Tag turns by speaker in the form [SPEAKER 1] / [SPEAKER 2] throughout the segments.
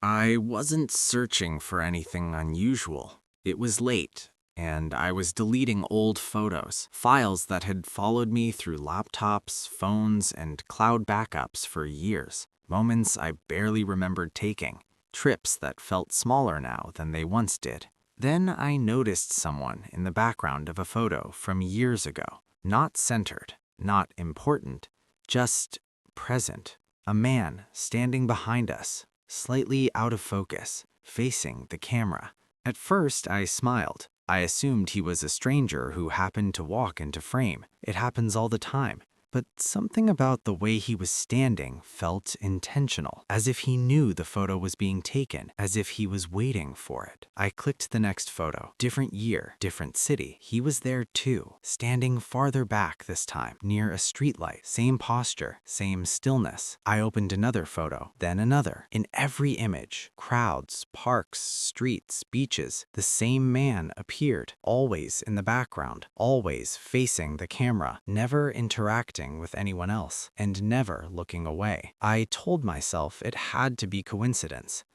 [SPEAKER 1] I wasn't searching for anything unusual. It was late, and I was deleting old photos, files that had followed me through laptops, phones, and cloud backups for years. Moments I barely remembered taking, trips that felt smaller now than they once did. Then I noticed someone in the background of a photo from years ago. Not centered, not important, just present. A man standing behind us, slightly out of focus, facing the camera. At first, I smiled. I assumed he was a stranger who happened to walk into frame. It happens all the time. But something about the way he was standing felt intentional, as if he knew the photo was being taken, as if he was waiting for it. I clicked the next photo. Different year, different city. He was there too, standing farther back this time, near a streetlight. Same posture, same stillness. I opened another photo, then another. In every image, crowds, parks, streets, beaches, the same man appeared, always in the background, always facing the camera, never interacting with anyone else, and never looking away. I told myself it had to be coincidence.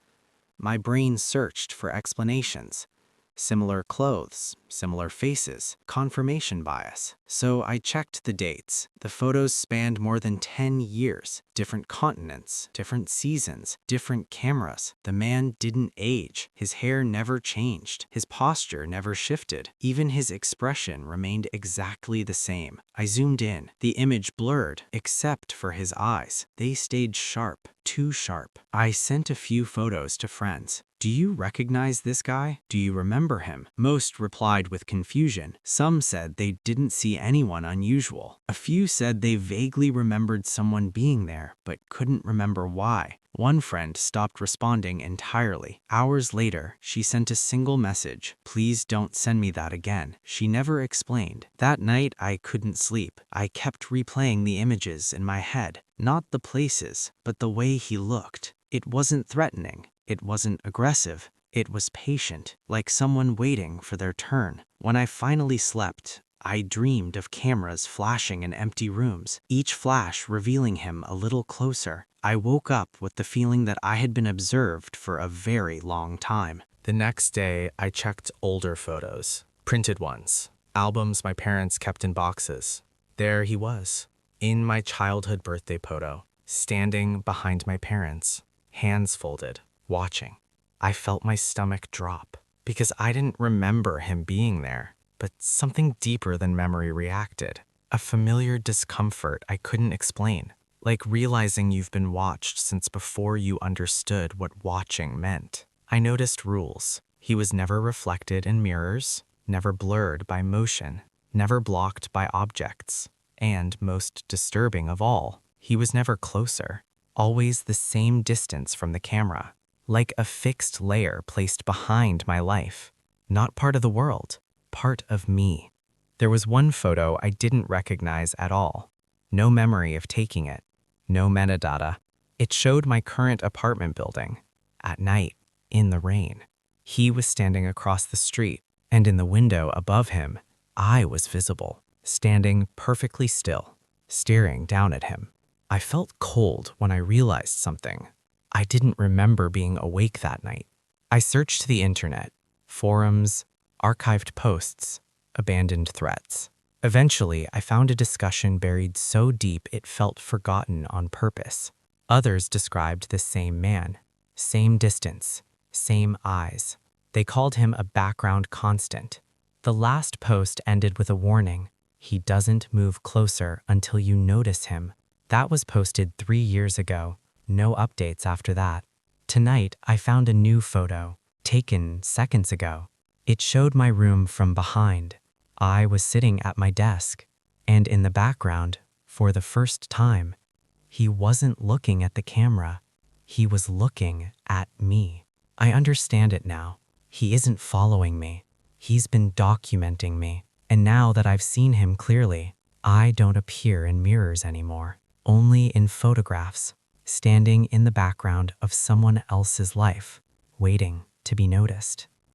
[SPEAKER 1] My brain searched for explanations. Similar clothes, similar faces, confirmation bias. So I checked the dates. The photos spanned more than 10 years, different continents, different seasons, different cameras. The man didn't age. His hair never changed. His posture never shifted. Even his expression remained exactly the same. I zoomed in. The image blurred, except for his eyes. They stayed sharp, too sharp. I sent a few photos to friends. Do you recognize this guy? Do you remember him? Most replied with confusion. Some said they didn't see anyone unusual. A few said they vaguely remembered someone being there, but couldn't remember why. One friend stopped responding entirely. Hours later, she sent a single message. Please don't send me that again. She never explained. That night, I couldn't sleep. I kept replaying the images in my head. Not the places, but the way he looked. It wasn't threatening. It wasn't aggressive. It was patient, like someone waiting for their turn. When I finally slept, I dreamed of cameras flashing in empty rooms, each flash revealing him a little closer. I woke up with the feeling that I had been observed for a very long time. The next day, I checked older photos, printed ones, albums my parents kept in boxes. There he was, in my childhood birthday photo, standing behind my parents, hands folded, watching. I felt my stomach drop because I didn't remember him being there, but something deeper than memory reacted. A familiar discomfort I couldn't explain, like realizing you've been watched since before you understood what watching meant. I noticed rules. He was never reflected in mirrors, never blurred by motion, never blocked by objects, and most disturbing of all, he was never closer, always the same distance from the camera. Like a fixed layer placed behind my life. Not part of the world, part of me. There was one photo I didn't recognize at all. No memory of taking it. No metadata. It showed my current apartment building. At night, in the rain. He was standing across the street, and in the window above him, I was visible, standing perfectly still, staring down at him. I felt cold when I realized something. I didn't remember being awake that night. I searched the internet, forums, archived posts, abandoned threats. Eventually, I found a discussion buried so deep it felt forgotten on purpose. Others described the same man, same distance, same eyes. They called him a background constant. The last post ended with a warning. He doesn't move closer until you notice him. That was posted 3 years ago. No updates after that. Tonight, I found a new photo, taken seconds ago. It showed my room from behind. I was sitting at my desk, and in the background, for the first time, he wasn't looking at the camera. He was looking at me. I understand it now. He isn't following me. He's been documenting me. And now that I've seen him clearly, I don't appear in mirrors anymore, only in photographs. Standing in the background of someone else's life, waiting to be noticed.